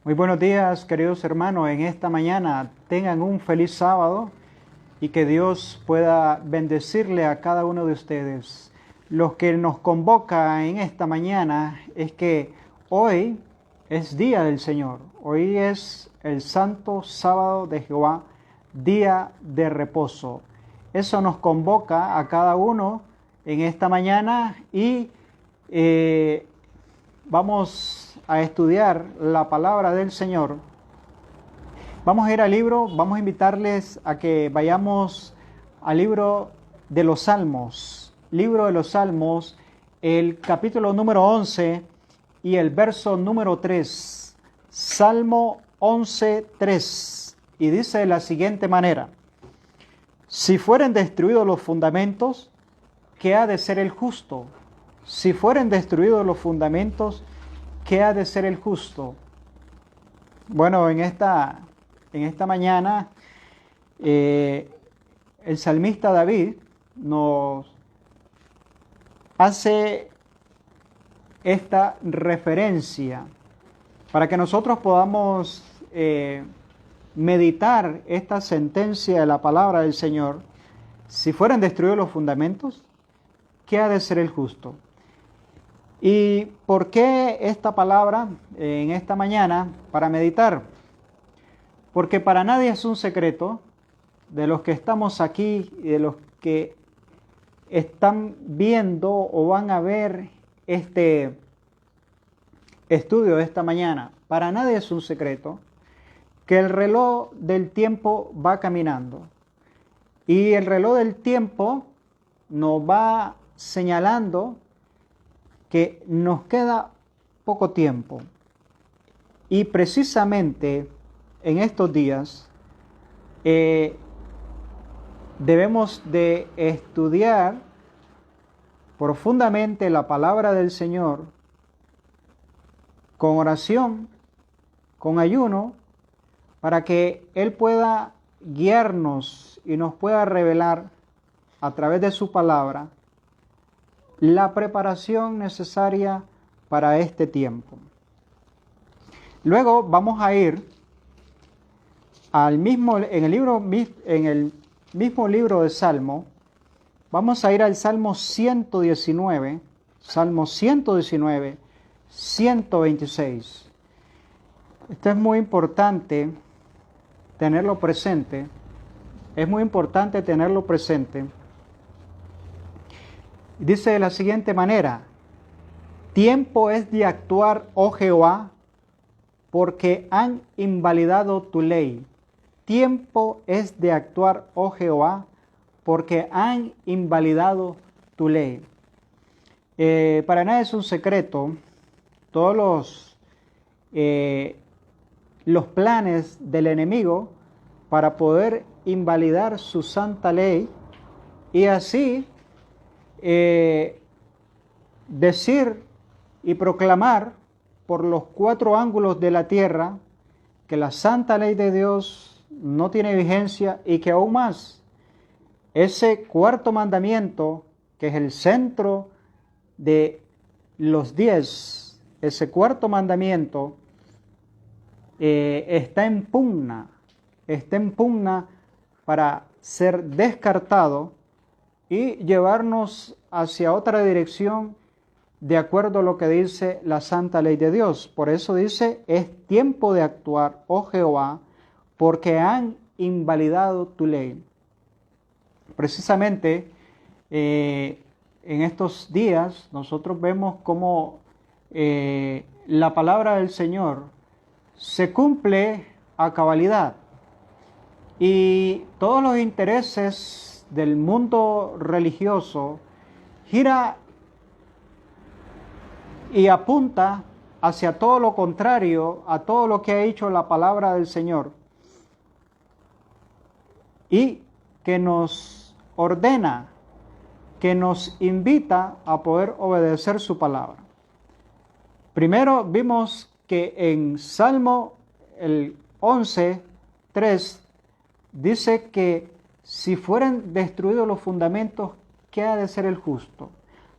Muy buenos días, queridos hermanos. En esta mañana tengan un feliz sábado y que Dios pueda bendecirle a cada uno de ustedes. Lo que nos convoca en esta mañana es que hoy es día del Señor. Hoy es el santo sábado de Jehová, día de reposo. Eso nos convoca a cada uno en esta mañana y vamos a estudiar la palabra del Señor. Vamos a ir al libro, vamos a invitarles a que vayamos al libro de los Salmos. Libro de los Salmos, el capítulo número 11 y el verso número 3. Salmo 11:3. Y dice de la siguiente manera: si fueren destruidos los fundamentos, ¿qué ha de ser el justo? Si fueren destruidos los fundamentos, ¿qué ha de ser el justo? Bueno, en esta mañana, el salmista David nos hace esta referencia para que nosotros podamos meditar esta sentencia de la palabra del Señor. Si fueren destruidos los fundamentos, ¿qué ha de ser el justo? ¿Y por qué esta palabra en esta mañana para meditar? Porque para nadie es un secreto de los que estamos aquí y de los que están viendo o van a ver este estudio de esta mañana. Para nadie es un secreto que el reloj del tiempo va caminando. Y el reloj del tiempo nos va señalando que nos queda poco tiempo. Y precisamente en estos días debemos de estudiar profundamente la palabra del Señor con oración, con ayuno, para que Él pueda guiarnos y nos pueda revelar a través de su palabra la preparación necesaria para este tiempo. Luego vamos a ir en el mismo libro de Salmo, vamos a ir al Salmo 119, 126. Esto es muy importante tenerlo presente. Dice de la siguiente manera: tiempo es de actuar, oh Jehová, porque han invalidado tu ley. Tiempo es de actuar, oh Jehová, porque han invalidado tu ley. Para nadie es un secreto todos los planes del enemigo para poder invalidar su santa ley y así decir y proclamar por los cuatro ángulos de la tierra que la santa ley de Dios no tiene vigencia y que aún más ese cuarto mandamiento, que es el centro de los 10, ese cuarto mandamiento está en pugna para ser descartado y llevarnos hacia otra dirección de acuerdo a lo que dice la santa ley de Dios. Por eso dice: es tiempo de actuar, oh Jehová, porque han invalidado tu ley. Precisamente en estos días nosotros vemos cómo la palabra del Señor se cumple a cabalidad y todos los intereses del mundo religioso gira y apunta hacia todo lo contrario a todo lo que ha dicho la palabra del Señor y que nos ordena, que nos invita a poder obedecer su palabra. Primero vimos que en Salmo el 11:3 dice que si fueren destruidos los fundamentos, ¿qué ha de ser el justo?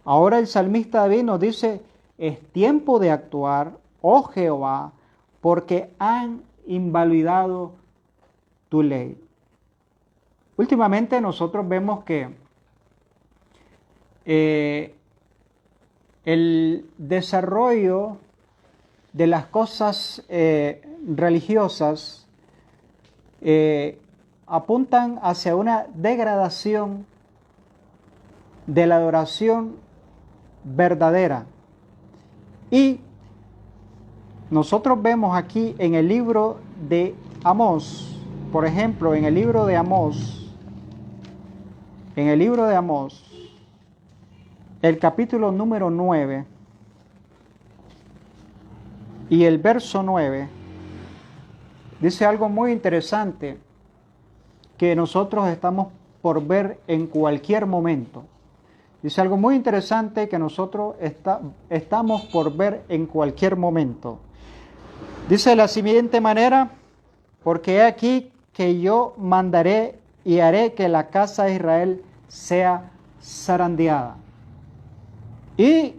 Ahora el salmista David nos dice: es tiempo de actuar, oh Jehová, porque han invalidado tu ley. Últimamente nosotros vemos que el desarrollo de las cosas religiosas apuntan hacia una degradación de la adoración verdadera. Y nosotros vemos aquí en el libro de Amós, por ejemplo, en el libro de Amós, el capítulo número 9 y el verso 9, dice algo muy interesante que nosotros estamos por ver en cualquier momento. Dice algo muy interesante que nosotros estamos por ver en cualquier momento. Dice de la siguiente manera: porque he aquí que yo mandaré y haré que la casa de Israel sea zarandeada. Y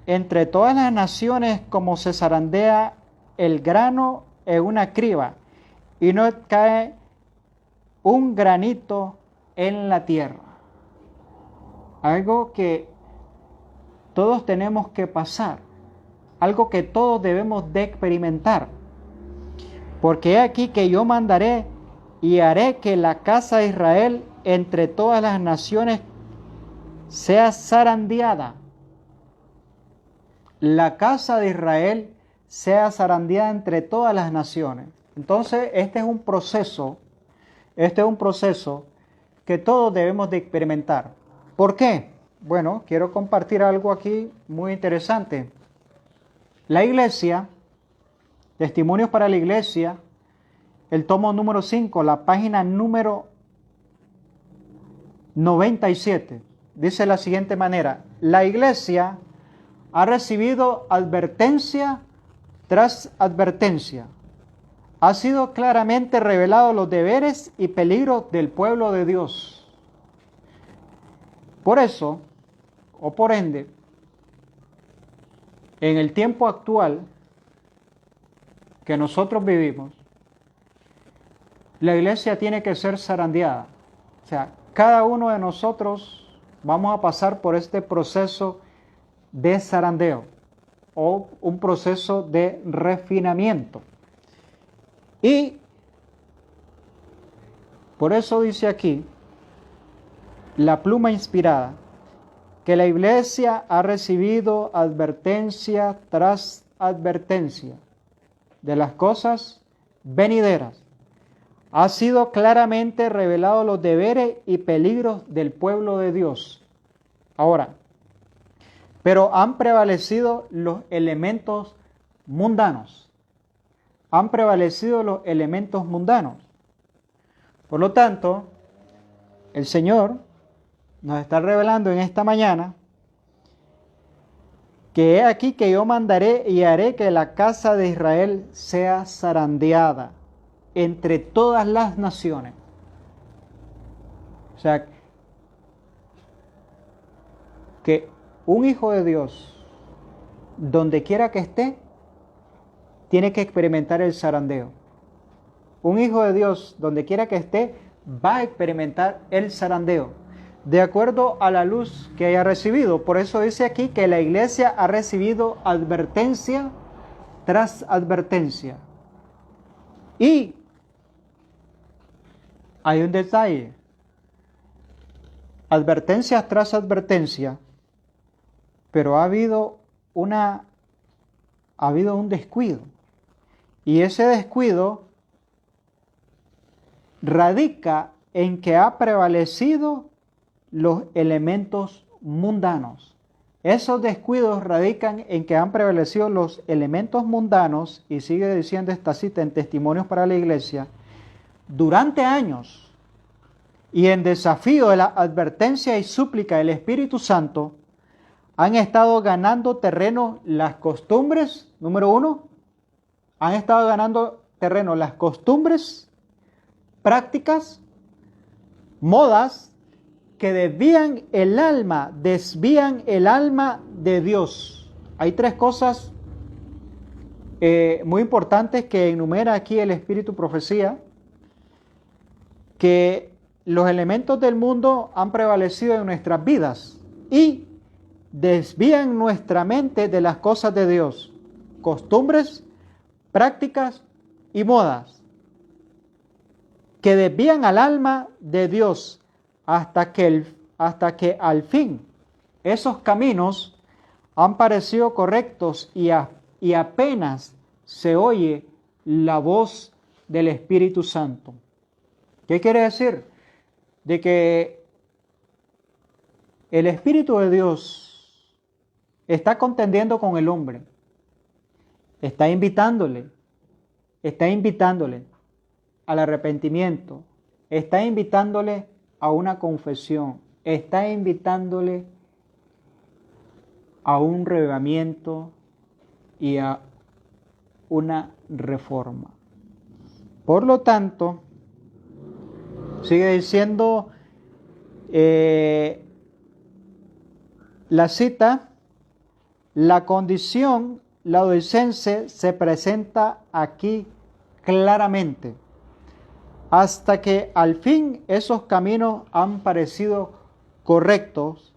entre todas las naciones, como se zarandea el grano en una criba, y no cae un granito en la tierra. Algo que todos tenemos que pasar, algo que todos debemos de experimentar. Porque he aquí que yo mandaré y haré que la casa de Israel entre todas las naciones sea zarandeada. La casa de Israel sea zarandeada entre todas las naciones. Entonces, este es un proceso que todos debemos de experimentar. ¿Por qué? Bueno, quiero compartir algo aquí muy interesante. La iglesia, Testimonios para la Iglesia, el tomo número 5, la página número 97, dice de la siguiente manera: la iglesia ha recibido advertencia tras advertencia. Ha sido claramente revelado los deberes y peligros del pueblo de Dios. Por eso, o por ende, en el tiempo actual que nosotros vivimos, la iglesia tiene que ser zarandeada. O sea, cada uno de nosotros vamos a pasar por este proceso de zarandeo o un proceso de refinamiento. Y por eso dice aquí la pluma inspirada que la iglesia ha recibido advertencia tras advertencia de las cosas venideras. Ha sido claramente revelado los deberes y peligros del pueblo de Dios. Ahora, pero han prevalecido los elementos mundanos. Han prevalecido los elementos mundanos. Por lo tanto, el Señor nos está revelando en esta mañana que he aquí que yo mandaré y haré que la casa de Israel sea zarandeada entre todas las naciones. O sea, que un hijo de Dios, donde quiera que esté, tiene que experimentar el zarandeo. Un hijo de Dios, donde quiera que esté, va a experimentar el zarandeo, de acuerdo a la luz que haya recibido. Por eso dice aquí que la iglesia ha recibido advertencia tras advertencia. Y hay un detalle: advertencia tras advertencia, pero ha habido un descuido. Y ese descuido radica en que ha prevalecido los elementos mundanos. Esos descuidos radican en que han prevalecido los elementos mundanos, y sigue diciendo esta cita en Testimonios para la Iglesia, durante años, y en desafío de la advertencia y súplica del Espíritu Santo, han estado ganando terreno las costumbres, número uno, han estado ganando terreno las costumbres, prácticas, modas que desvían el alma de Dios. Hay tres cosas muy importantes que enumera aquí el Espíritu Profecía, que los elementos del mundo han prevalecido en nuestras vidas y desvían nuestra mente de las cosas de Dios, costumbres, prácticas y modas, que desvían al alma de Dios hasta que al fin esos caminos han parecido correctos y apenas se oye la voz del Espíritu Santo. ¿Qué quiere decir? De que el Espíritu de Dios está contendiendo con el hombre, está invitándole al arrepentimiento, está invitándole a una confesión, está invitándole a un revivimiento y a una reforma. Por lo tanto, sigue diciendo la cita: la condición laodicense se presenta aquí claramente, hasta que al fin esos caminos han parecido correctos.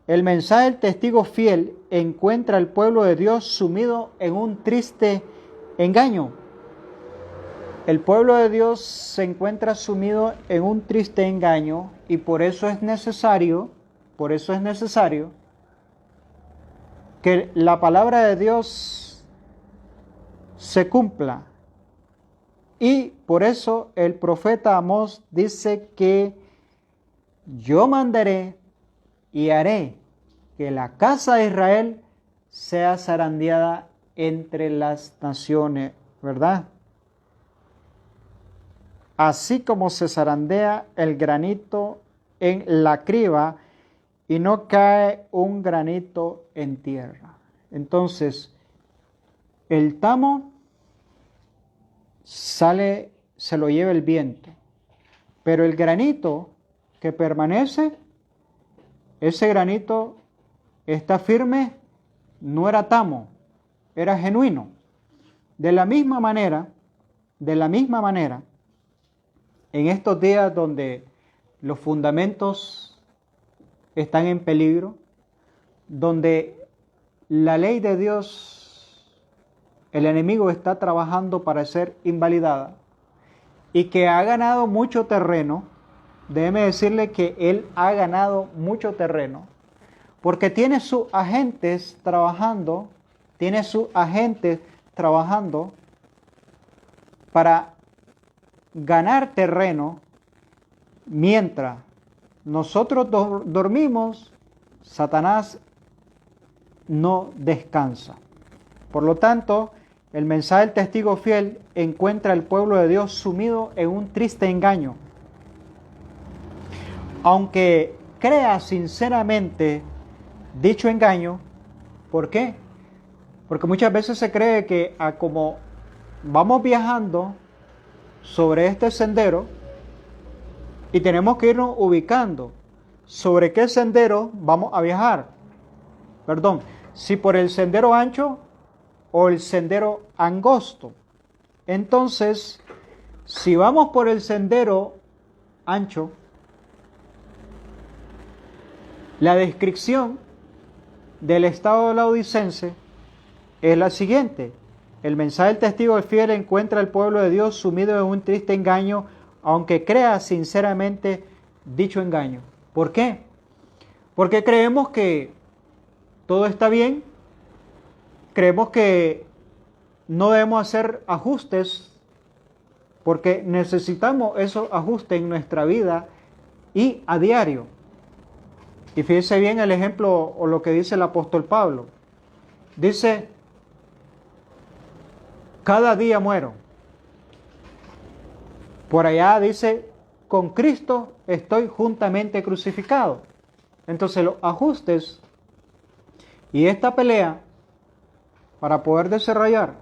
El mensaje del testigo fiel encuentra al pueblo de Dios sumido en un triste engaño. El pueblo de Dios se encuentra sumido en un triste engaño y por eso es necesario que la palabra de Dios se cumpla. Y por eso el profeta Amós dice que yo mandaré y haré que la casa de Israel sea zarandeada entre las naciones, ¿verdad? Así como se zarandea el granito en la criba y no cae un granito en tierra. Entonces, el tamo sale, se lo lleva el viento, pero el granito que permanece, ese granito está firme, no era tamo, era genuino. De la misma manera, en estos días donde los fundamentos están en peligro, donde la ley de Dios, el enemigo está trabajando para ser invalidada y que ha ganado mucho terreno, déjeme decirle que él ha ganado mucho terreno, porque tiene sus agentes trabajando para ganar terreno. Mientras nosotros dormimos, Satanás no descansa. Por lo tanto, el mensaje del testigo fiel encuentra al pueblo de Dios sumido en un triste engaño. Aunque crea sinceramente dicho engaño, ¿por qué? Porque muchas veces se cree que como vamos viajando sobre este sendero y tenemos que irnos ubicando sobre qué sendero vamos a viajar. Perdón, si por el sendero ancho o el sendero angosto. Entonces, si vamos por el sendero ancho, la descripción del estado laodicense es la siguiente: el mensaje del testigo fiel encuentra al pueblo de Dios sumido en un triste engaño, aunque crea sinceramente dicho engaño. ¿Por qué? Porque creemos que todo está bien, creemos que no debemos hacer ajustes, porque necesitamos esos ajustes en nuestra vida y a diario. Y fíjense bien el ejemplo o lo que dice el apóstol Pablo. Dice: cada día muero. Por allá dice: con Cristo estoy juntamente crucificado. Entonces los ajustes y esta pelea para poder desarrollar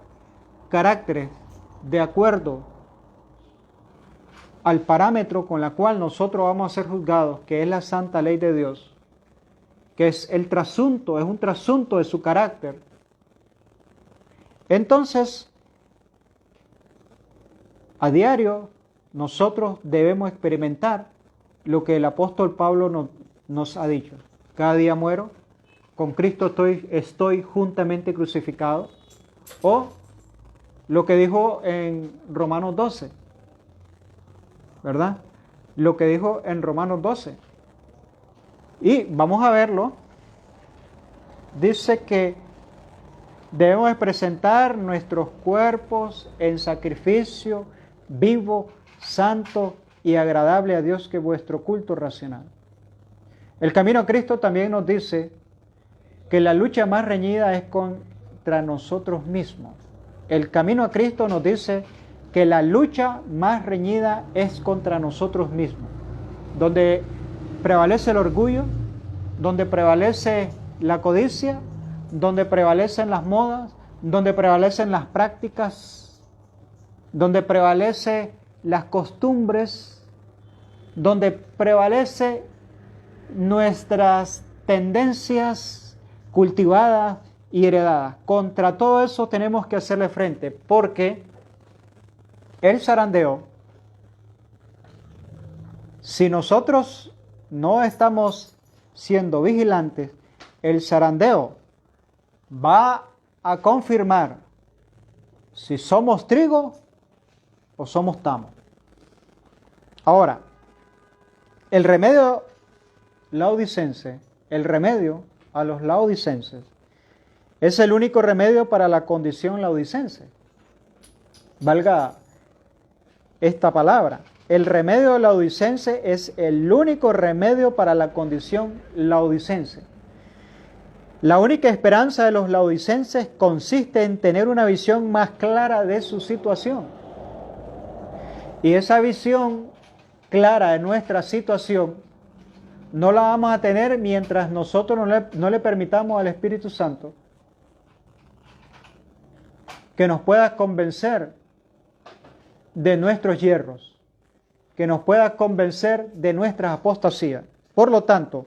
caracteres de acuerdo al parámetro con la cual nosotros vamos a ser juzgados, que es la santa ley de Dios, que es un trasunto de su carácter. Entonces, A diario nosotros debemos experimentar lo que el apóstol Pablo nos ha dicho. Cada día muero, con Cristo estoy juntamente crucificado. O lo que dijo en Romanos 12, ¿verdad? Lo que dijo en Romanos 12. Y vamos a verlo. Dice que debemos presentar nuestros cuerpos en sacrificio vivo, santo y agradable a Dios, que es vuestro culto racional. El camino a Cristo también nos dice que la lucha más reñida es contra nosotros mismos. El camino a Cristo nos dice que la lucha más reñida es contra nosotros mismos, donde prevalece el orgullo, donde prevalece la codicia, donde prevalecen las modas, donde prevalecen las prácticas, donde prevalece las costumbres, donde prevalece nuestras tendencias cultivadas y heredadas. Contra todo eso tenemos que hacerle frente, porque el zarandeo, si nosotros no estamos siendo vigilantes, el zarandeo va a confirmar si somos trigo o somos tamo. Ahora, el remedio laodicense, el remedio a los laodicenses, es el único remedio para la condición laodicense. Valga esta palabra. El remedio laodicense es el único remedio para la condición laodicense. La única esperanza de los laodicenses consiste en tener una visión más clara de su situación. Y esa visión clara de nuestra situación no la vamos a tener mientras nosotros no le permitamos al Espíritu Santo que nos pueda convencer de nuestros yerros, que nos pueda convencer de nuestras apostasías. Por lo tanto,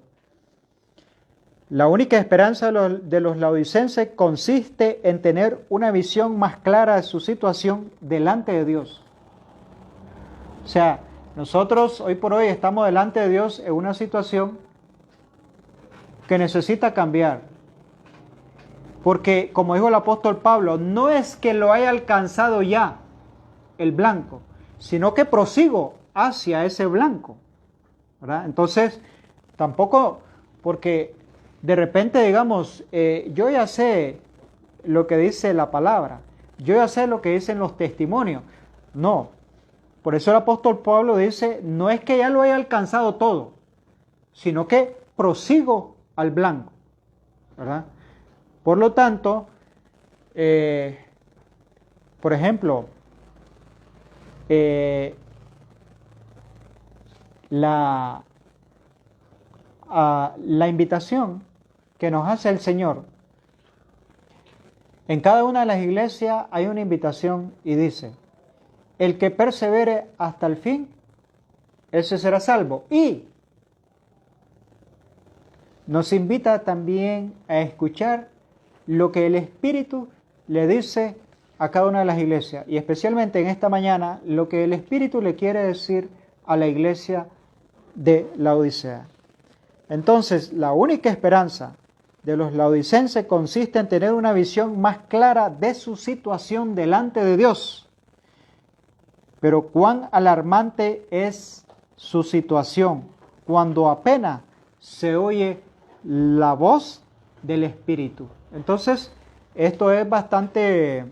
la única esperanza de los laodicenses consiste en tener una visión más clara de su situación delante de Dios. O sea, nosotros hoy por hoy estamos delante de Dios en una situación que necesita cambiar. Porque, como dijo el apóstol Pablo, no es que lo haya alcanzado ya el blanco, sino que prosigo hacia ese blanco, ¿verdad? Entonces, tampoco porque de repente digamos, yo ya sé lo que dice la palabra, yo ya sé lo que dicen los testimonios. No, por eso el apóstol Pablo dice, no es que ya lo haya alcanzado todo, sino que prosigo al blanco, ¿verdad? Por lo tanto, por ejemplo, la invitación que nos hace el Señor, en cada una de las iglesias hay una invitación y dice, el que persevere hasta el fin, ese será salvo. Y nos invita también a escuchar lo que el Espíritu le dice a cada una de las iglesias, y especialmente en esta mañana, lo que el Espíritu le quiere decir a la iglesia de Laodicea. Entonces, la única esperanza de los laodicenses consiste en tener una visión más clara de su situación delante de Dios. Pero cuán alarmante es su situación cuando apenas se oye la voz del Espíritu. Entonces, esto es bastante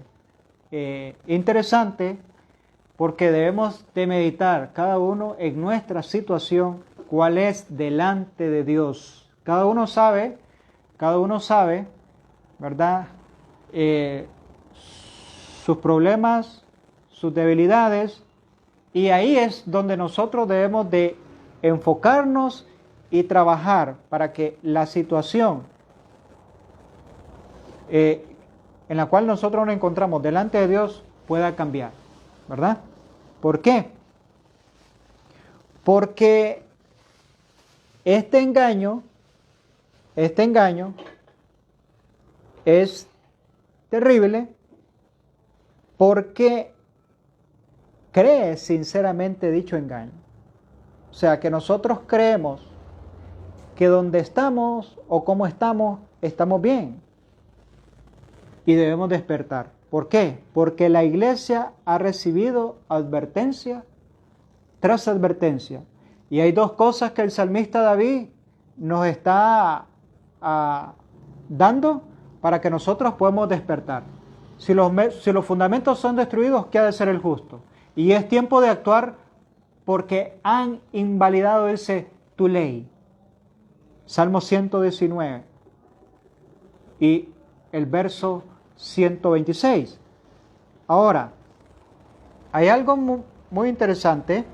interesante porque debemos de meditar cada uno en nuestra situación, cuál es delante de Dios. Cada uno sabe, ¿verdad? Sus problemas, sus debilidades, y ahí es donde nosotros debemos de enfocarnos y trabajar para que la situación en la cual nosotros nos encontramos delante de Dios pueda cambiar, ¿verdad? ¿Por qué? Porque este engaño es terrible, porque cree sinceramente dicho engaño. O sea, que nosotros creemos que donde estamos o como estamos, estamos bien. Y debemos despertar. ¿Por qué? Porque la iglesia ha recibido advertencia tras advertencia. Y hay dos cosas que el salmista David nos está dando para que nosotros podamos despertar. Si los fundamentos son destruidos, ¿qué ha de ser el justo? Y es tiempo de actuar porque han invalidado, dice, tu ley. Salmo 119 y el verso 126. Ahora, hay algo muy interesante,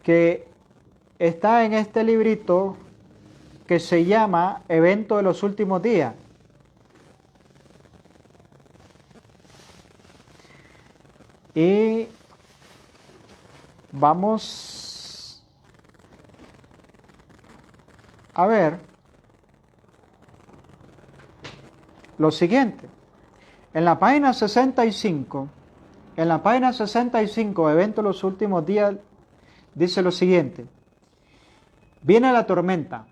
que está en este librito que se llama Evento de los Últimos Días. Y vamos a ver lo siguiente. En la página 65, Evento de los Últimos Días, dice lo siguiente. Viene la tormenta.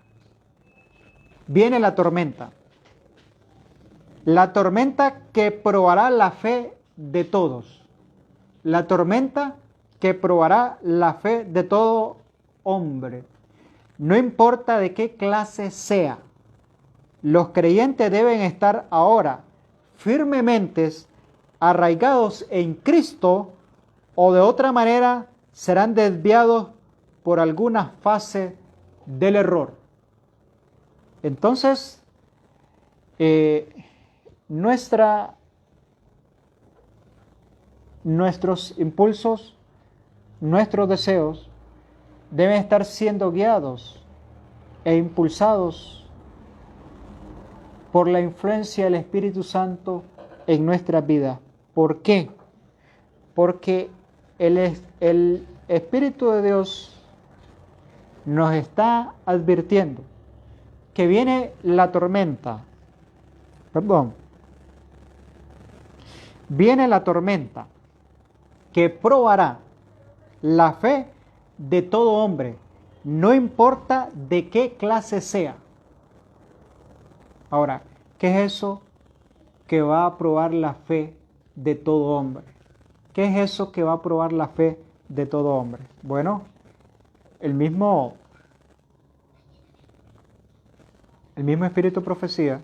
La tormenta que probará la fe de todos. La tormenta que probará la fe de todo hombre. No importa de qué clase sea. Los creyentes deben estar ahora firmemente arraigados en Cristo, o de otra manera serán desviados por alguna fase del error. Entonces, nuestros impulsos, nuestros deseos deben estar siendo guiados e impulsados por la influencia del Espíritu Santo en nuestras vidas. ¿Por qué? Porque el Espíritu de Dios nos está advirtiendo que viene la tormenta. Viene la tormenta que probará la fe de todo hombre, no importa de qué clase sea. Ahora, ¿qué es eso que va a probar la fe de todo hombre? ¿Qué es eso que va a probar la fe de todo hombre? Bueno, el mismo espíritu de profecía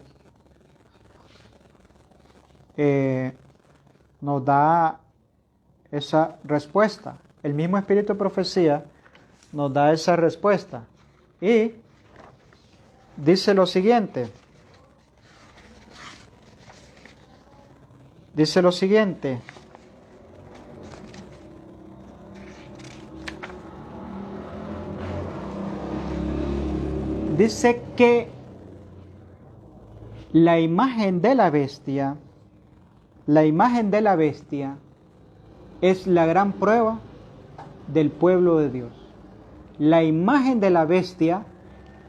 nos da esa respuesta. El mismo espíritu de profecía nos da esa respuesta. Y dice lo siguiente. Dice que la imagen de la bestia es la gran prueba del pueblo de Dios. La imagen de la bestia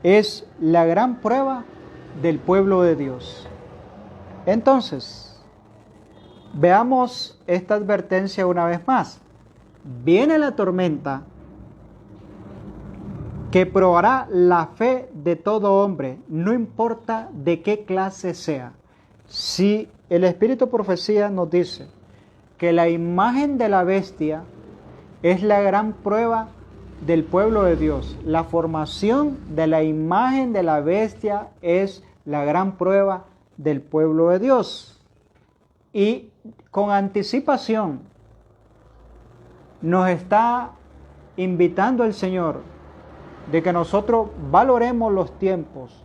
es la gran prueba del pueblo de Dios. Entonces, veamos esta advertencia una vez más. Viene la tormenta que probará la fe de todo hombre, no importa de qué clase sea. Si el Espíritu de Profecía nos dice que la imagen de la bestia es la gran prueba del pueblo de Dios, la formación de la imagen de la bestia es la gran prueba del pueblo de Dios. Y con anticipación nos está invitando el Señor de que nosotros valoremos los tiempos,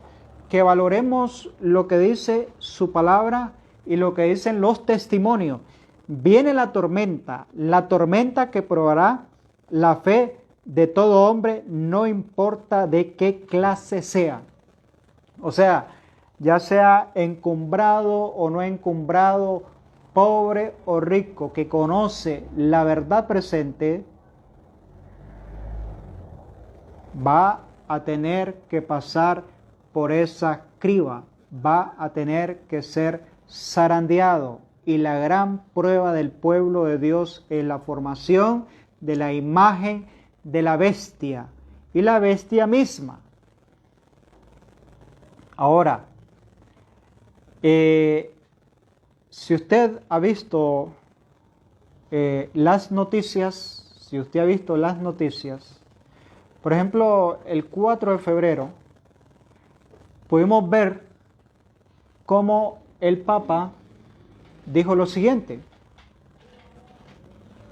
que valoremos lo que dice su palabra y lo que dicen los testimonios. Viene la tormenta que probará la fe de todo hombre, no importa de qué clase sea. O sea, ya sea encumbrado o no encumbrado, pobre o rico, que conoce la verdad presente, va a tener que pasar por esa criba, va a tener que ser zarandeado, y la gran prueba del pueblo de Dios es la formación de la imagen de la bestia y la bestia misma. Ahora, si usted ha visto las noticias, por ejemplo, el 4 de febrero, pudimos ver cómo el Papa dijo lo siguiente: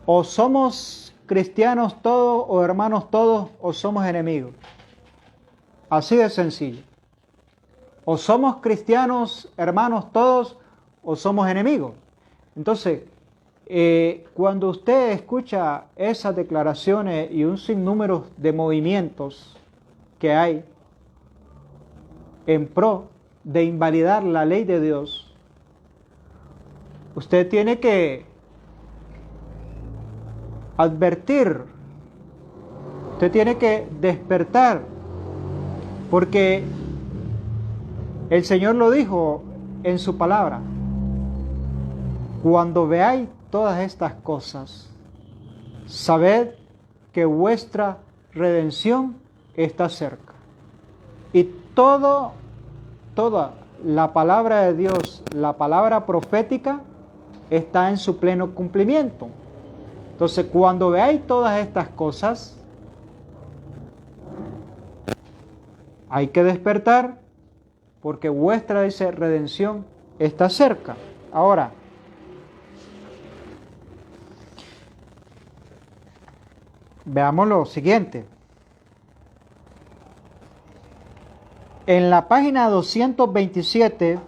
o somos cristianos todos, o hermanos todos, o somos enemigos. Así de sencillo. O somos cristianos, hermanos todos, o somos enemigos. Entonces, cuando usted escucha esas declaraciones y un sinnúmero de movimientos que hay en pro de invalidar la ley de Dios, usted tiene que advertir, usted tiene que despertar, porque el Señor lo dijo en su palabra: cuando veáis todas estas cosas, sabed que vuestra redención está cerca. Y toda la palabra de Dios, la palabra profética, está en su pleno cumplimiento. Entonces, cuando veáis todas estas cosas, hay que despertar, porque vuestra, dice, redención está cerca. Ahora, veamos lo siguiente. En la página 227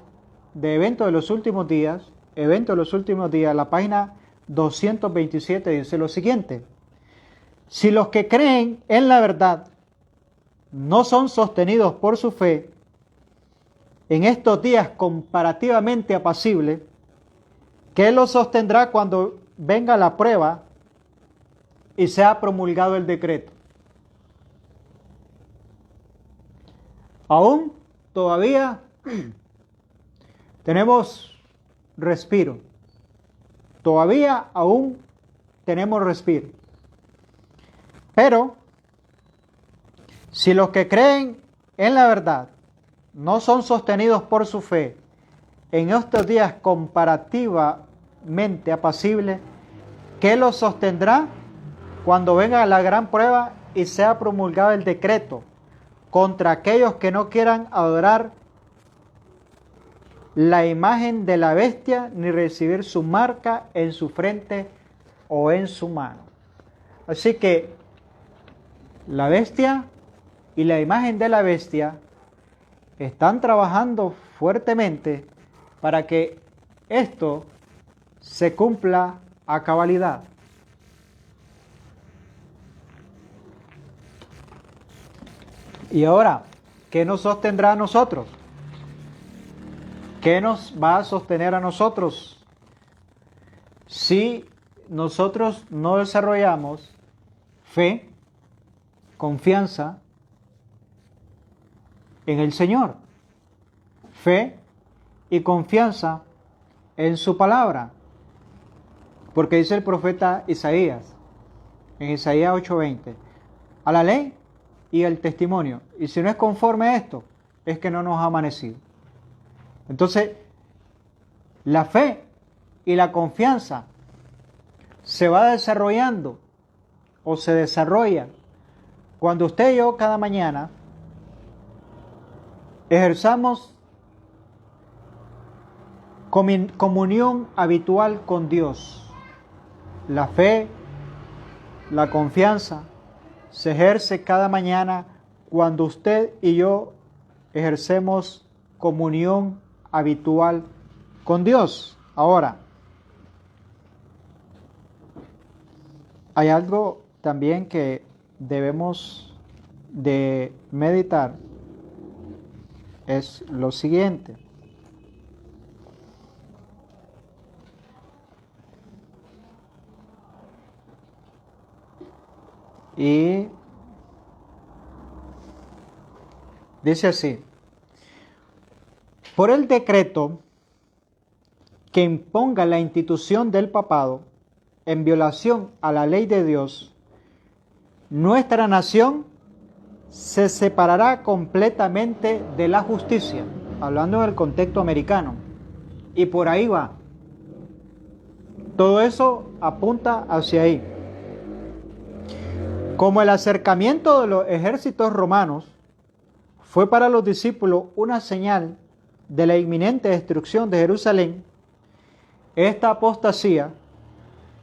de Evento de los Últimos Días, la página 227 dice lo siguiente: si los que creen en la verdad no son sostenidos por su fe en estos días comparativamente apacibles, ¿qué los sostendrá cuando venga la prueba y sea promulgado el decreto? Aún todavía tenemos respiro. Todavía aún tenemos respiro. Pero si los que creen en la verdad no son sostenidos por su fe en estos días comparativamente apacibles, ¿qué los sostendrá cuando venga la gran prueba y sea promulgado el decreto contra aquellos que no quieran adorar la imagen de la bestia ni recibir su marca en su frente o en su mano? Así que la bestia y la imagen de la bestia están trabajando fuertemente para que esto se cumpla a cabalidad. Y ahora, ¿qué nos sostendrá a nosotros? ¿Qué nos va a sostener a nosotros si nosotros no desarrollamos fe, confianza en el Señor, fe y confianza en su palabra? Porque dice el profeta Isaías, en Isaías 8:20, a la ley y el testimonio, y si no es conforme a esto, es que no nos ha amanecido. Entonces, la fe y la confianza se va desarrollando o se desarrolla cuando usted y yo cada mañana ejerzamos comunión habitual con Dios. La fe, la confianza se ejerce cada mañana cuando usted y yo ejercemos comunión habitual con Dios. Ahora, hay algo también que debemos de meditar, es lo siguiente. Y dice así: por el decreto que imponga la institución del papado en violación a la ley de Dios, nuestra nación se separará completamente de la justicia, hablando en el contexto americano. Y por ahí va. Todo eso apunta hacia ahí. Como el acercamiento de los ejércitos romanos fue para los discípulos una señal de la inminente destrucción de Jerusalén, esta apostasía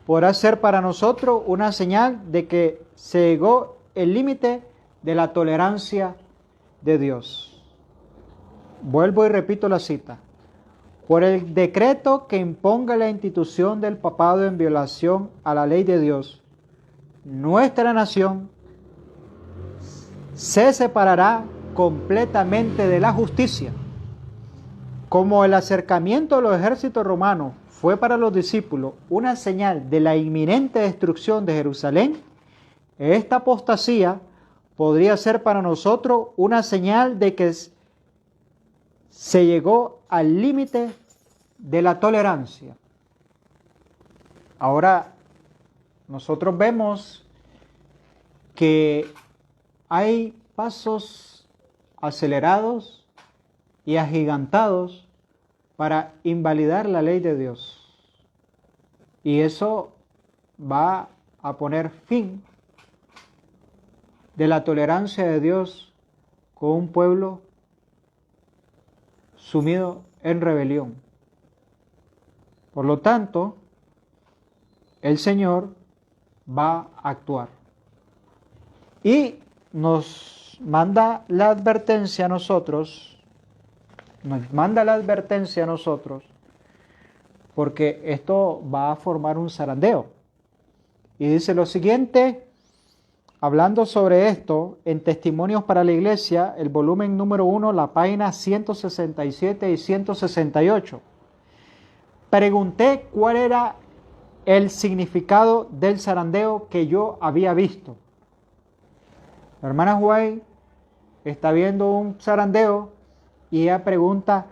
podrá ser para nosotros una señal de que se llegó el límite de la tolerancia de Dios. Vuelvo y repito la cita. Por el decreto que imponga la institución del papado en violación a la ley de Dios, nuestra nación se separará completamente de la justicia. Como el acercamiento de los ejércitos romanos fue para los discípulos una señal de la inminente destrucción de Jerusalén, esta apostasía podría ser para nosotros una señal de que se llegó al límite de la tolerancia. Ahora, nosotros vemos que hay pasos acelerados y agigantados para invalidar la ley de Dios. Y eso va a poner fin de la tolerancia de Dios con un pueblo sumido en rebelión. Por lo tanto, el Señor va a actuar. Y nos manda la advertencia a nosotros, porque esto va a formar un zarandeo. Y dice lo siguiente, hablando sobre esto, en Testimonios para la Iglesia, el volumen número 1, la página 167 y 168. Pregunté cuál era el significado del zarandeo que yo había visto. La hermana Huay está viendo un zarandeo y ella pregunta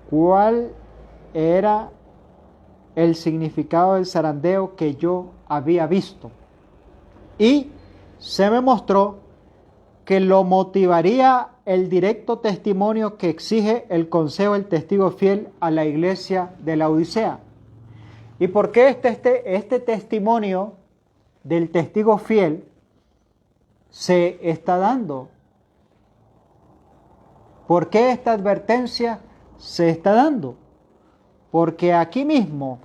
cuál era el significado del zarandeo que yo había visto. Y se me mostró que lo motivaría el directo testimonio que exige el consejo del testigo fiel a la iglesia de la Odisea. ¿Y por qué este testimonio del testigo fiel se está dando? ¿Por qué esta advertencia se está dando? Porque aquí mismo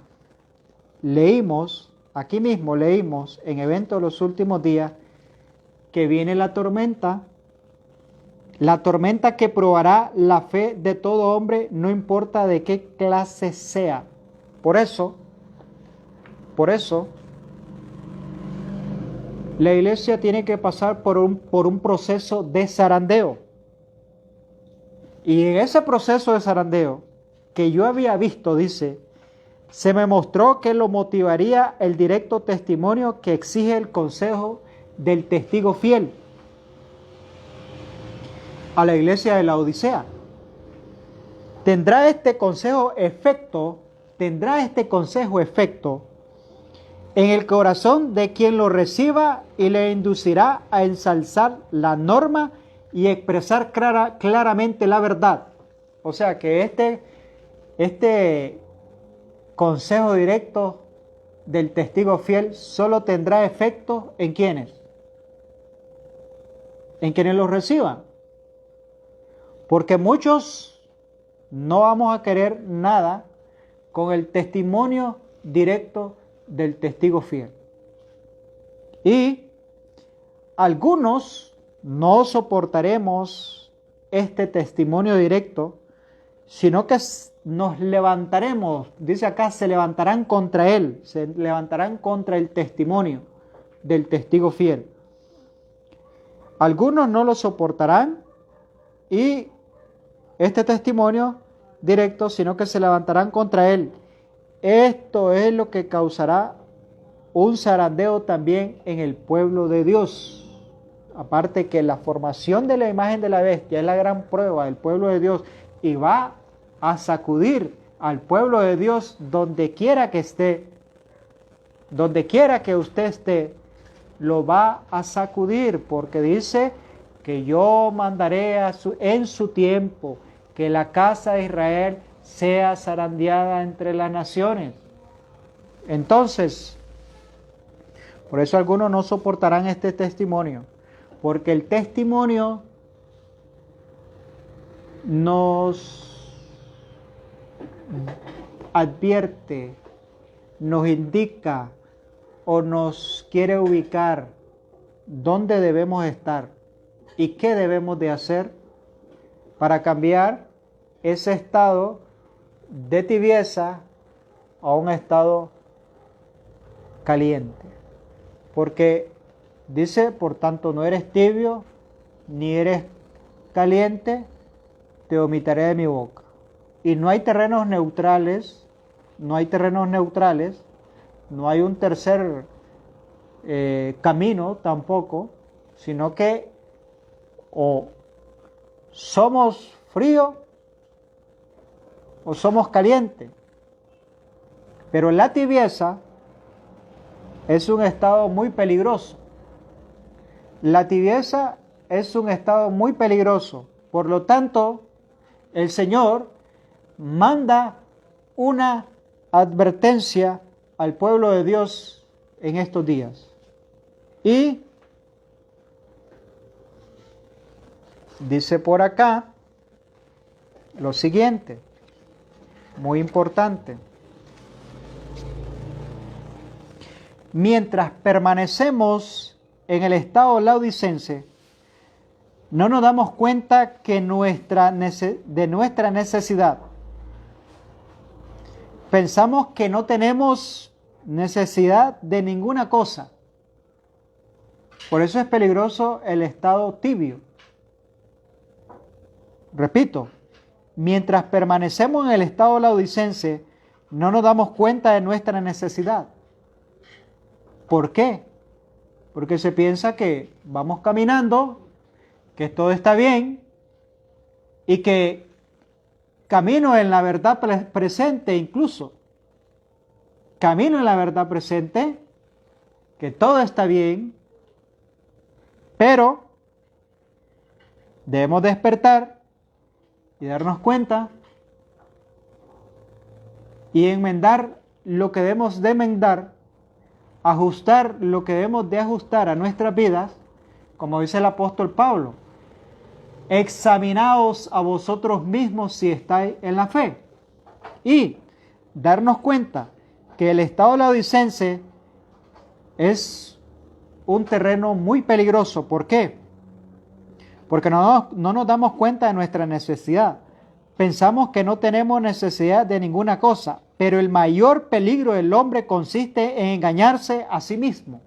leímos en Eventos de los Últimos Días que viene la tormenta que probará la fe de todo hombre, no importa de qué clase sea. Por eso, la iglesia tiene que pasar por un proceso de zarandeo. Y en ese proceso de zarandeo que yo había visto, dice, se me mostró que lo motivaría el directo testimonio que exige el consejo del testigo fiel a la iglesia de la Odisea. ¿Tendrá este consejo efecto en el corazón de quien lo reciba y le inducirá a ensalzar la norma y expresar claramente la verdad? O sea que este consejo directo del testigo fiel solo tendrá efecto en quienes lo reciban. Porque muchos no vamos a querer nada con el testimonio directo del testigo fiel. Y algunos no soportaremos este testimonio directo, sino que nos levantaremos, dice acá, se levantarán contra él, se levantarán contra el testimonio del testigo fiel. Algunos no lo soportarán y este testimonio directo, sino que se levantarán contra él. Esto es lo que causará un zarandeo también en el pueblo de Dios. Aparte que la formación de la imagen de la bestia es la gran prueba del pueblo de Dios y va a sacudir al pueblo de Dios donde quiera que esté, donde quiera que usted esté, lo va a sacudir, porque dice que yo mandaré en su tiempo que la casa de Israel sea zarandeada entre las naciones. Entonces, por eso algunos no soportarán este testimonio, porque el testimonio nos advierte, nos indica o nos quiere ubicar dónde debemos estar y qué debemos de hacer para cambiar ese estado de tibieza a un estado caliente. Porque dice, por tanto, no eres tibio ni eres caliente, te vomitaré de mi boca. Y no hay terrenos neutrales, no hay terrenos neutrales, no hay un tercer camino tampoco, sino que o somos frío o somos caliente. Pero la tibieza es un estado muy peligroso. La tibieza es un estado muy peligroso. Por lo tanto, el Señor manda una advertencia al pueblo de Dios en estos días. Y dice por acá lo siguiente, muy importante. Mientras permanecemos en el estado laodicense, no nos damos cuenta que de nuestra necesidad. Pensamos que no tenemos necesidad de ninguna cosa. Por eso es peligroso el estado tibio. Repito, mientras permanecemos en el estado laodicense, no nos damos cuenta de nuestra necesidad. ¿Por qué? Porque se piensa que vamos caminando, que todo está bien y que camino en la verdad presente, incluso camino en la verdad presente, que todo está bien, pero debemos despertar y darnos cuenta y enmendar lo que debemos de enmendar, ajustar lo que debemos de ajustar a nuestras vidas, como dice el apóstol Pablo. Examinaos a vosotros mismos si estáis en la fe. Y darnos cuenta que el estado laodicense es un terreno muy peligroso. ¿Por qué? Porque no nos damos cuenta de nuestra necesidad. Pensamos que no tenemos necesidad de ninguna cosa, pero el mayor peligro del hombre consiste en engañarse a sí mismo.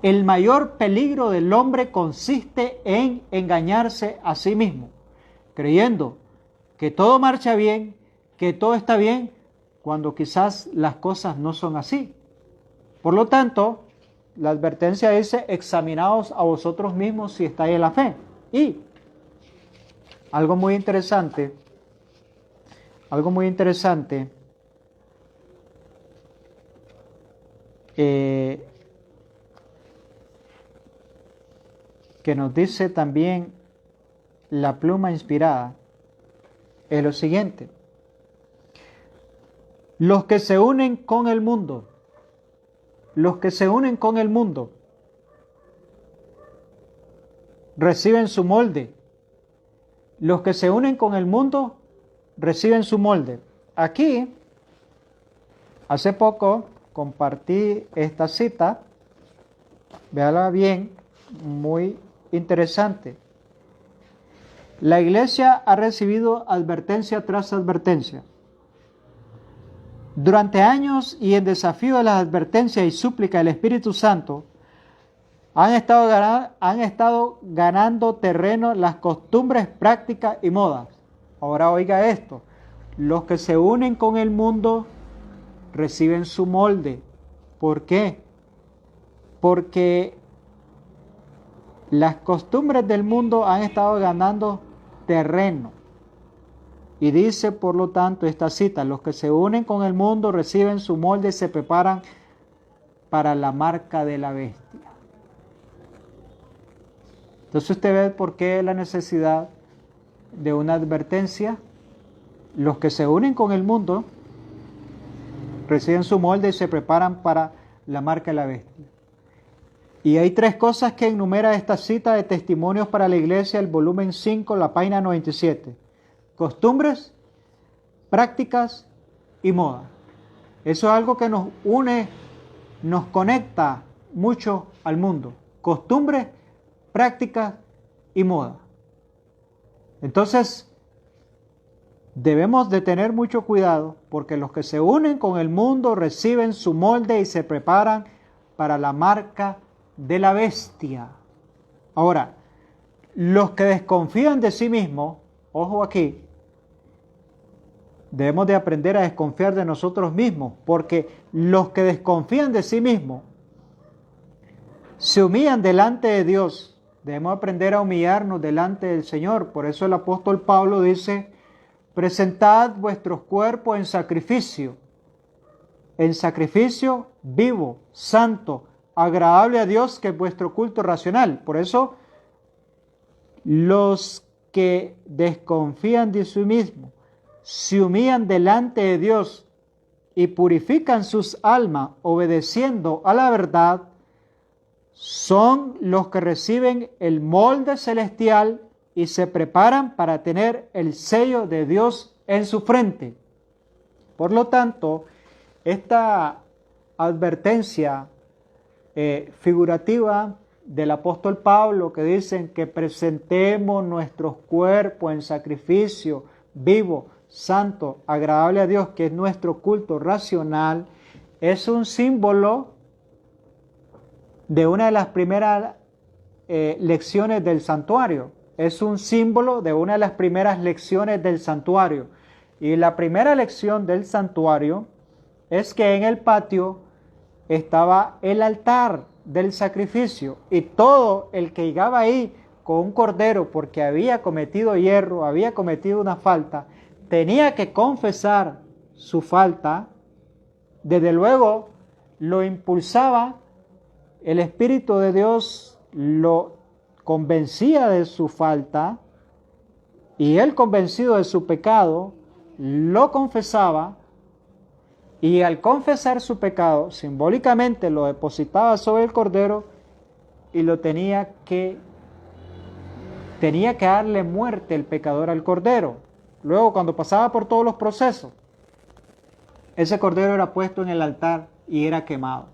El mayor peligro del hombre consiste en engañarse a sí mismo, creyendo que todo marcha bien, que todo está bien, cuando quizás las cosas no son así. Por lo tanto, la advertencia dice, examinaos a vosotros mismos si estáis en la fe. Y algo muy interesante, que nos dice también la pluma inspirada, es lo siguiente. Los que se unen con el mundo, reciben su molde. Los que se unen con el mundo reciben su molde. Aquí, hace poco, compartí esta cita, véala bien, muy interesante. La iglesia ha recibido advertencia tras advertencia. Durante años y en desafío de las advertencias y súplicas del Espíritu Santo, han estado ganando terreno las costumbres, prácticas y modas. Ahora oiga esto, los que se unen con el mundo reciben su molde. ¿Por qué? Porque las costumbres del mundo han estado ganando terreno. Y dice, por lo tanto, esta cita: los que se unen con el mundo reciben su molde y se preparan para la marca de la bestia. Entonces usted ve por qué la necesidad de una advertencia. Los que se unen con el mundo reciben su molde y se preparan para la marca de la bestia. Y hay 3 cosas que enumera esta cita de Testimonios para la Iglesia, el volumen 5, la página 97. Costumbres, prácticas y moda. Eso es algo que nos une, nos conecta mucho al mundo. Costumbres, prácticas y moda. Entonces, debemos de tener mucho cuidado, porque los que se unen con el mundo reciben su molde y se preparan para la marca de la bestia. Ahora, los que desconfían de sí mismos, ojo aquí, debemos de aprender a desconfiar de nosotros mismos, porque los que desconfían de sí mismos se humillan delante de Dios. Debemos aprender a humillarnos delante del Señor. Por eso el apóstol Pablo dice: presentad vuestros cuerpos en sacrificio vivo, santo, agradable a Dios, que es vuestro culto racional. Por eso, los que desconfían de sí mismos se humillan delante de Dios y purifican sus almas obedeciendo a la verdad, son los que reciben el molde celestial y se preparan para tener el sello de Dios en su frente. Por lo tanto, esta advertencia figurativa del apóstol Pablo, que dicen que presentemos nuestros cuerpos en sacrificio vivo, santo, agradable a Dios, que es nuestro culto racional, es un símbolo de una de las primeras lecciones del santuario. Es un símbolo de una de las primeras lecciones del santuario. Y la primera lección del santuario es que en el patio estaba el altar del sacrificio, y todo el que llegaba ahí con un cordero porque había cometido hierro, había cometido una falta, tenía que confesar su falta. Desde luego lo impulsaba el Espíritu de Dios, lo convencía de su falta, y él, convencido de su pecado, lo confesaba, y al confesar su pecado, simbólicamente lo depositaba sobre el cordero y lo tenía que darle muerte el pecador al cordero. Luego, cuando pasaba por todos los procesos, ese cordero era puesto en el altar y era quemado,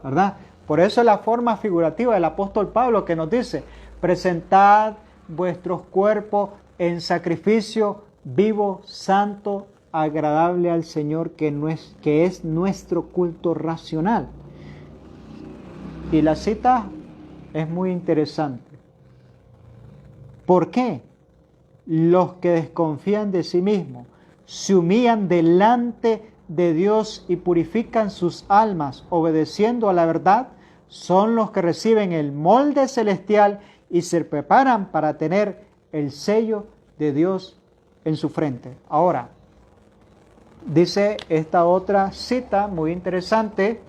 ¿verdad? Por eso es la forma figurativa del apóstol Pablo, que nos dice: presentad vuestros cuerpos en sacrificio vivo, santo, agradable al Señor, que es nuestro culto racional. Y la cita es muy interesante. ¿Por qué? Los que desconfían de sí mismos se humillan delante de Dios y purifican sus almas obedeciendo a la verdad, son los que reciben el molde celestial y se preparan para tener el sello de Dios en su frente. Ahora, dice esta otra cita muy interesante: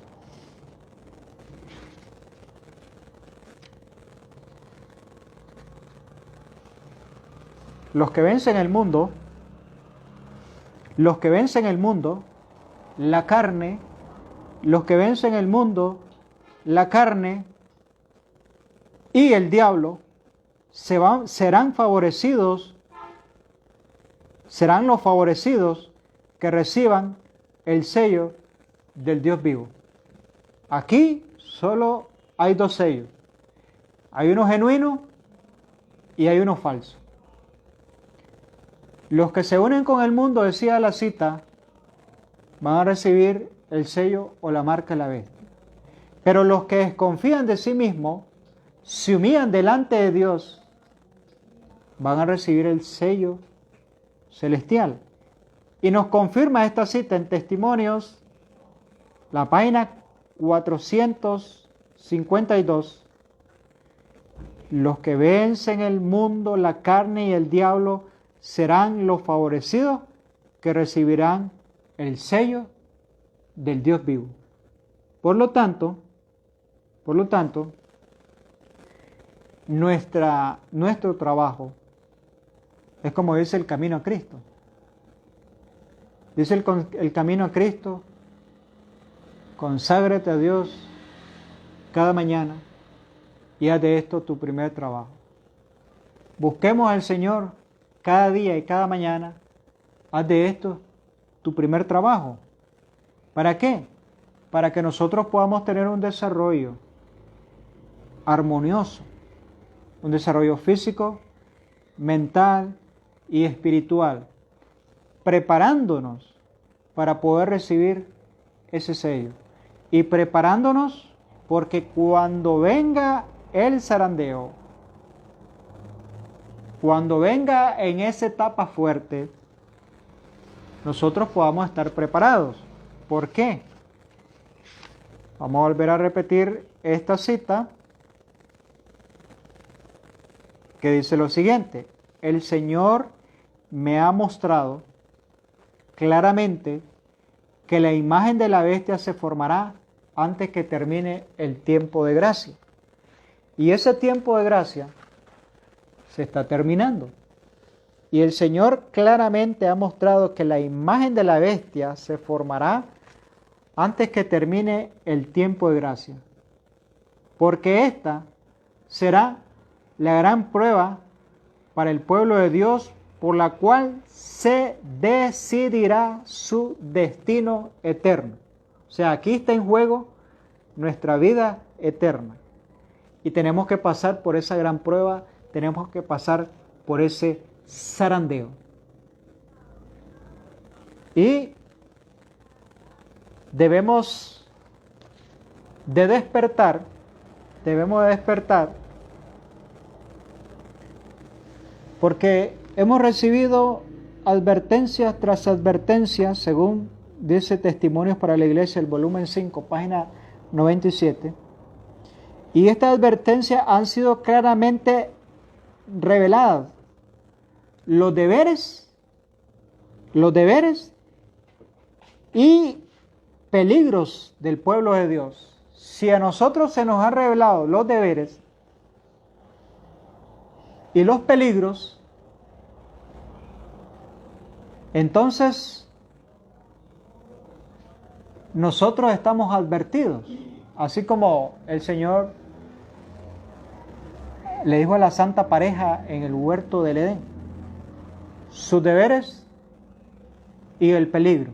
los que vencen el mundo, la carne, los que vencen el mundo, la carne y el diablo, serán los favorecidos que reciban el sello del Dios vivo. Aquí solo hay 2 sellos. Hay uno genuino y hay uno falso. Los que se unen con el mundo, decía la cita, van a recibir el sello o la marca de la bestia. Pero los que desconfían de sí mismos, se humillan delante de Dios, van a recibir el sello celestial. Y nos confirma esta cita en Testimonios, la página 452. Los que vencen el mundo, la carne y el diablo serán los favorecidos que recibirán el sello del Dios vivo. Por lo tanto, nuestro trabajo es como dice el camino a Cristo. Dice el camino a Cristo: conságrate a Dios cada mañana y haz de esto tu primer trabajo. Busquemos al Señor cada día y cada mañana. Haz de esto tu primer trabajo. ¿Para qué? Para que nosotros podamos tener un desarrollo armonioso, un desarrollo físico, mental y espiritual, preparándonos para poder recibir ese sello y preparándonos porque cuando venga el zarandeo, cuando venga en esa etapa fuerte, nosotros podamos estar preparados. ¿Por qué? Vamos a volver a repetir esta cita que dice lo siguiente: el Señor me ha mostrado claramente que la imagen de la bestia se formará antes que termine el tiempo de gracia. Y ese tiempo de gracia se está terminando. Y el Señor claramente ha mostrado que la imagen de la bestia se formará antes que termine el tiempo de gracia. Porque esta será la gran prueba para el pueblo de Dios, por la cual se decidirá su destino eterno. O sea, aquí está en juego nuestra vida eterna. Y tenemos que pasar por esa gran prueba, tenemos que pasar por ese zarandeo. Y debemos de despertar, porque hemos recibido advertencias tras advertencias, según dice Testimonios para la Iglesia, el volumen 5, página 97. Y estas advertencias han sido claramente reveladas. Los deberes y peligros del pueblo de Dios. Si a nosotros se nos han revelado los deberes y los peligros, entonces nosotros estamos advertidos, así como el Señor le dijo a la santa pareja en el huerto del Edén, sus deberes y el peligro.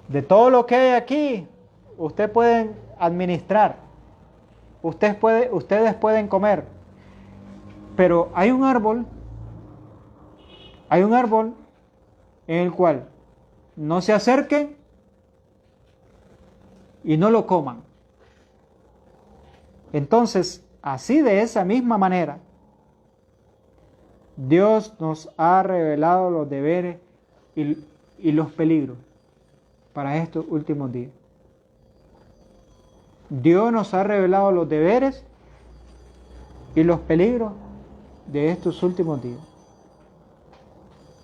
De todo lo que hay aquí, ustedes pueden administrar, ustedes pueden comer, pero hay un árbol en el cual no se acerquen y no lo coman. Entonces, así de esa misma manera, Dios nos ha revelado los deberes y los peligros para estos últimos días. Dios nos ha revelado los deberes y los peligros de estos últimos días.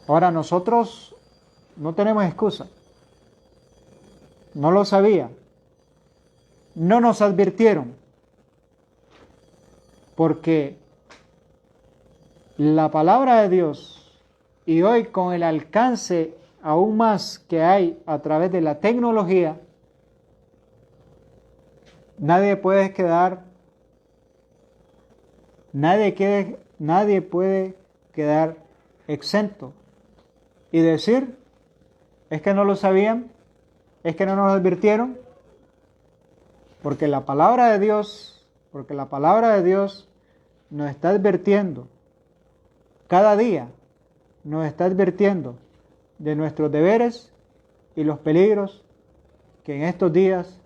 Ahora, nosotros no tenemos excusa. No lo sabía. No nos advirtieron. Porque la palabra de Dios, y hoy con el alcance aún más que hay a través de la tecnología, nadie puede quedar exento y decir, es que no lo sabían, es que no nos advirtieron, porque la palabra de Dios nos está advirtiendo cada día, nos está advirtiendo de nuestros deberes y los peligros que en estos días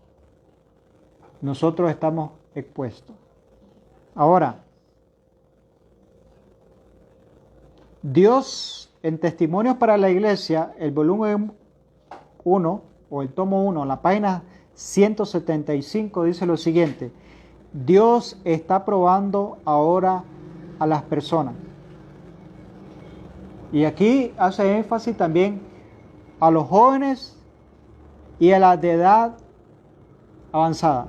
nosotros estamos expuestos. Ahora, Dios en Testimonios para la Iglesia, el volumen 1 o el tomo 1, la página 175 dice lo siguiente: Dios está probando ahora a las personas Y aquí hace énfasis también a los jóvenes y a las de edad avanzada.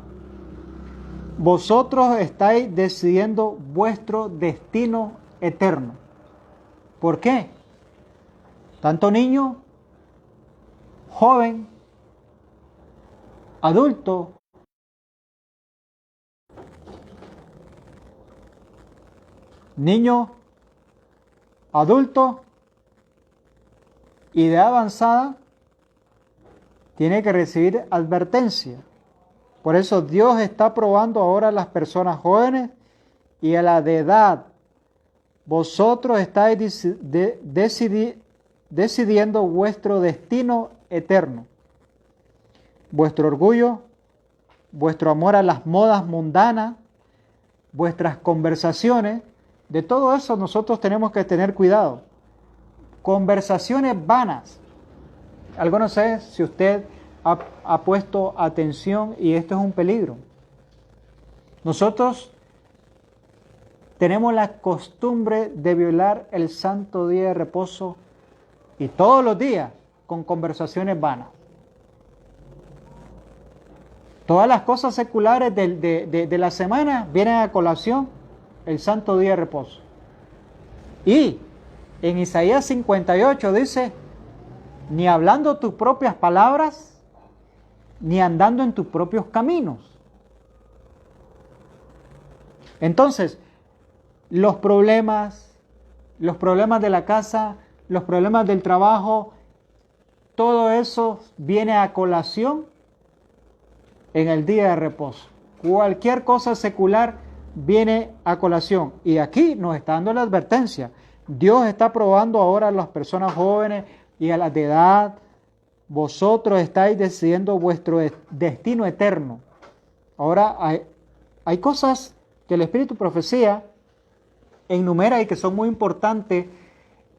Vosotros estáis decidiendo vuestro destino eterno. ¿Por qué? Tanto niño, joven, adulto, niño, adulto y de avanzada tiene que recibir advertencia. Por eso Dios está probando ahora a las personas jóvenes y a la de edad. Vosotros estáis decidiendo vuestro destino eterno. Vuestro orgullo, vuestro amor a las modas mundanas, vuestras conversaciones, de todo eso nosotros tenemos que tener cuidado. Conversaciones vanas. Algo no sé si usted ha puesto atención y esto es un peligro. Nosotros tenemos la costumbre de violar el santo día de reposo y todos los días con conversaciones vanas. Todas las cosas seculares de la semana vienen a colación el santo día de reposo. Y en Isaías 58 dice, ni hablando tus propias palabras, ni andando en tus propios caminos. Entonces, los problemas de la casa, los problemas del trabajo, todo eso viene a colación en el día de reposo. Cualquier cosa secular viene a colación. Y aquí nos está dando la advertencia. Dios está probando ahora a las personas jóvenes y a las de edad. Vosotros estáis decidiendo vuestro destino eterno. Ahora hay cosas que el Espíritu Profecía enumera y que son muy importantes,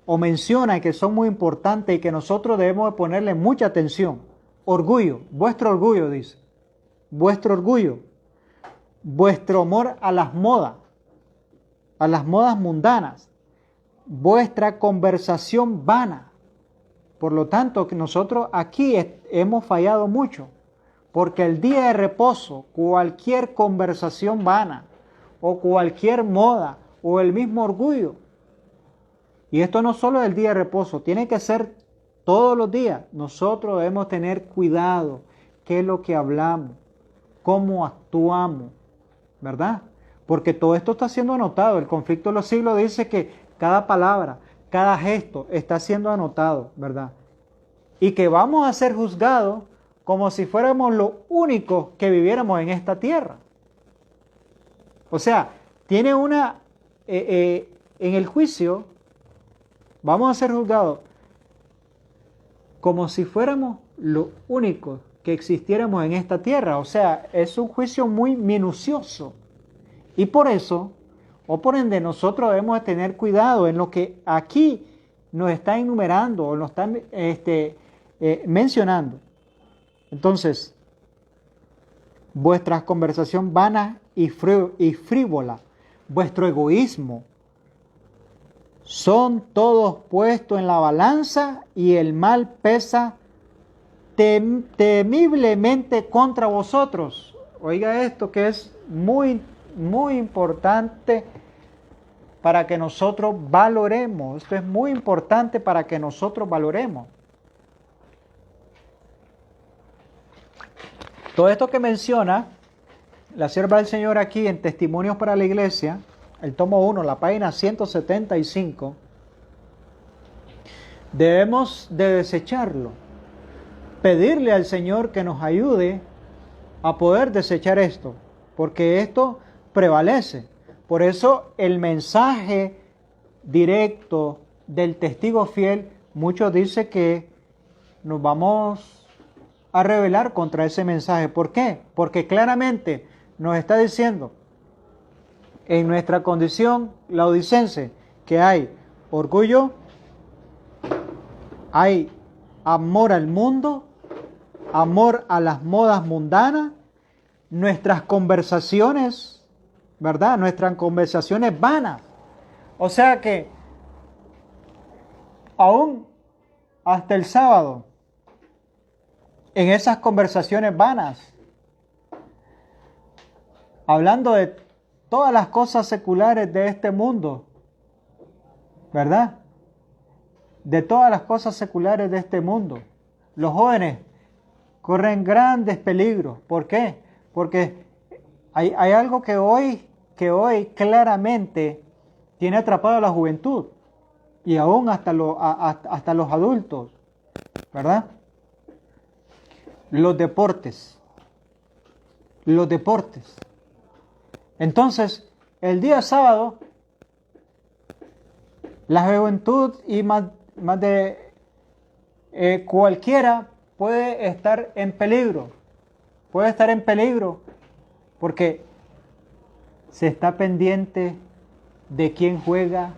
o menciona y que son muy importantes y que nosotros debemos de ponerle mucha atención. Orgullo, vuestro orgullo, dice. Vuestro orgullo, vuestro amor a las modas mundanas, vuestra conversación vana. Por lo tanto, que nosotros aquí hemos fallado mucho, porque el día de reposo, cualquier conversación vana, o cualquier moda, o el mismo orgullo, y esto no solo el día de reposo, tiene que ser todos los días. Nosotros debemos tener cuidado, qué es lo que hablamos, cómo actuamos, ¿verdad? Porque todo esto está siendo anotado. El conflicto de los siglos dice que cada palabra, cada gesto está siendo anotado, ¿verdad? Y que vamos a ser juzgados como si fuéramos los únicos que viviéramos en esta tierra. O sea, tiene en el juicio, vamos a ser juzgados como si fuéramos los únicos que existiéramos en esta tierra. O sea, es un juicio muy minucioso. Y por eso, o por ende, nosotros debemos de tener cuidado en lo que aquí nos está enumerando o nos está mencionando. Entonces, vuestra conversación vana y frívola, vuestro egoísmo, son todos puestos en la balanza y el mal pesa temiblemente contra vosotros. Oiga esto que es muy, muy importante para que nosotros valoremos. Esto es muy importante para que nosotros valoremos. Todo esto que menciona la sierva del Señor aquí en Testimonios para la Iglesia, el tomo 1, la página 175, debemos de desecharlo, pedirle al Señor que nos ayude a poder desechar esto, porque esto prevalece. Por eso el mensaje directo del testigo fiel, muchos dicen que nos vamos a rebelar contra ese mensaje. ¿Por qué? Porque claramente nos está diciendo en nuestra condición laodicense que hay orgullo, hay amor al mundo, amor a las modas mundanas, nuestras conversaciones, ¿verdad? Nuestras conversaciones vanas. O sea que aún hasta el sábado, en esas conversaciones vanas, hablando de todas las cosas seculares de este mundo, ¿verdad? De todas las cosas seculares de este mundo. Los jóvenes corren grandes peligros. ¿Por qué? Porque hay algo que hoy claramente tiene atrapado a la juventud y aún hasta los adultos, ¿verdad? Los deportes. Entonces, el día sábado, la juventud y más de cualquiera puede estar en peligro. Puede estar en peligro porque se está pendiente de quién juega,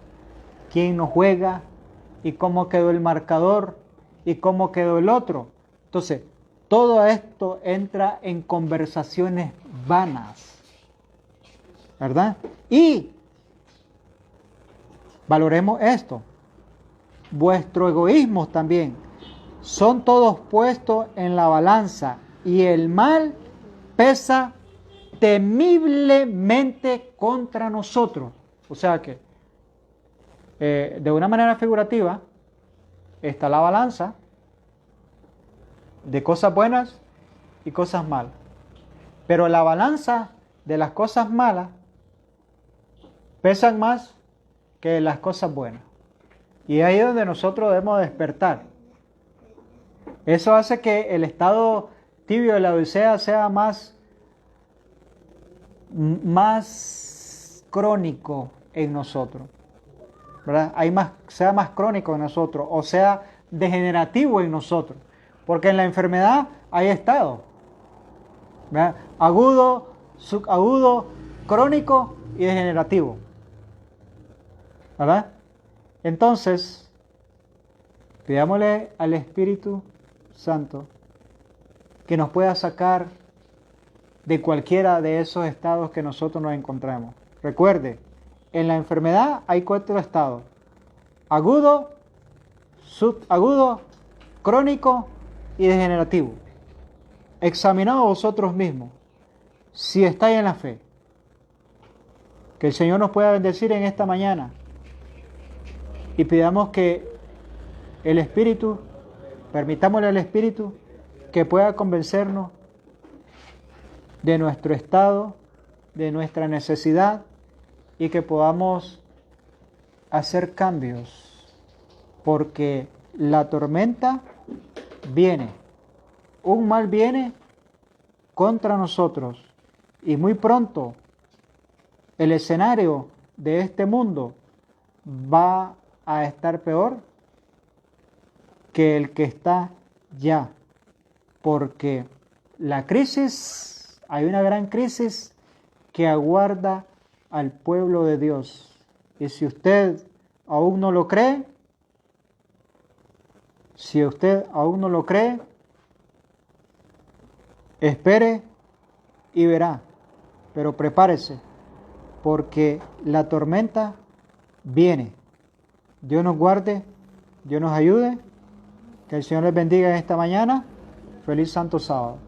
quién no juega, y cómo quedó el marcador, y cómo quedó el otro. Entonces, todo esto entra en conversaciones vanas, ¿verdad? Y valoremos esto. Vuestro egoísmo también son todos puestos en la balanza, y el mal pesa temiblemente contra nosotros. O sea que, de una manera figurativa, está la balanza de cosas buenas y cosas malas. Pero la balanza de las cosas malas pesan más que las cosas buenas. Y ahí es donde nosotros debemos despertar. Eso hace que el estado tibio de la Odisea sea más crónico en nosotros, ¿verdad? Sea más crónico en nosotros, o sea degenerativo en nosotros, porque en la enfermedad hay estado, ¿verdad? Agudo, subagudo, crónico y degenerativo, ¿verdad? Entonces, pidámosle al Espíritu Santo que nos pueda sacar de cualquiera de esos estados que nosotros nos encontramos. Recuerde, en la enfermedad hay 4 estados: agudo, subagudo, crónico y degenerativo. Examinaos vosotros mismos si estáis en la fe. Que el Señor nos pueda bendecir en esta mañana, y pidamos que el Espíritu, permitámosle al Espíritu que pueda convencernos de nuestro estado, de nuestra necesidad, y que podamos hacer cambios, porque la tormenta viene, un mal viene contra nosotros, y muy pronto el escenario de este mundo va a estar peor que el que está ya, porque la crisis, hay una gran crisis que aguarda al pueblo de Dios. Y si usted aún no lo cree, espere y verá, pero prepárese, porque la tormenta viene. Dios nos guarde, Dios nos ayude, que el Señor les bendiga en esta mañana. Feliz Santo Sábado.